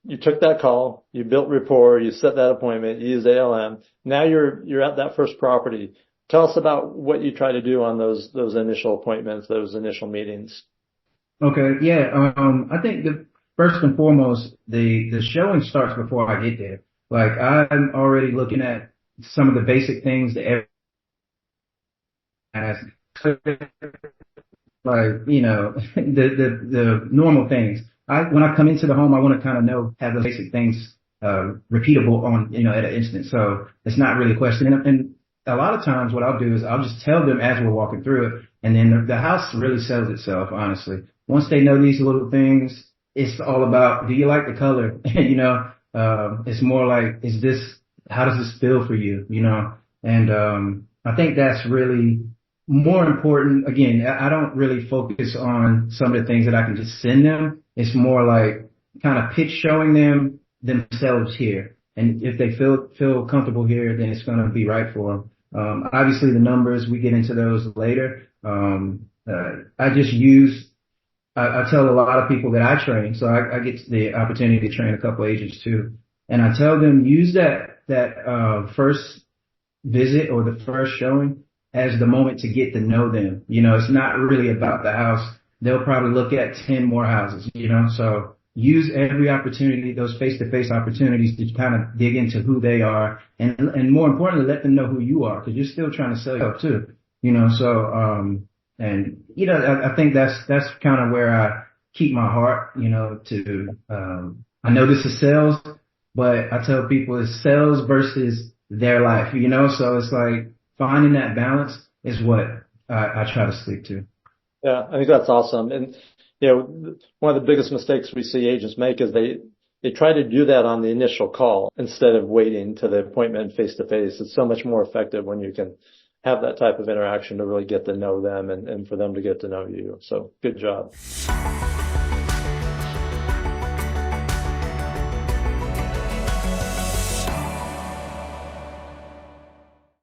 you took that call, you built rapport, you set that appointment, you used ALM. Now you're at that first property. Tell us about what you try to do on those initial appointments, those initial meetings. Okay, yeah. I think the first and foremost, the showing starts before I get there. Like I'm already looking at some of the basic things that everyone has, like the normal things. When I come into the home, I want to kind of have those basic things repeatable on at an instant. So it's not really a question. And a lot of times, what I'll do is I'll just tell them as we're walking through it, and then the house really sells itself. Honestly, once they know these little things, it's all about, do you like the color? It's more like, how does this feel for you? And I think that's really more important. Again, I don't really focus on some of the things that I can just send them. It's more like kind of pitch showing them themselves here. And if they feel comfortable here, then it's going to be right for them. Obviously the numbers, we get into those later. I tell a lot of people that I train, so I get the opportunity to train a couple agents too. And I tell them, use that first visit or the first showing as the moment to get to know them. It's not really about the house. They'll probably look at 10 more houses, so use every opportunity, those face-to-face opportunities to kind of dig into who they are. And more importantly, let them know who you are, because you're still trying to sell yourself too, I think that's kind of where I keep my heart, I know this is sales, but I tell people it's sales versus their life, so it's like finding that balance is what I try to stick to. Yeah, I think that's awesome. And, one of the biggest mistakes we see agents make is they try to do that on the initial call instead of waiting to the appointment face to face. It's so much more effective when you can have that type of interaction to really get to know them and for them to get to know you. So good job.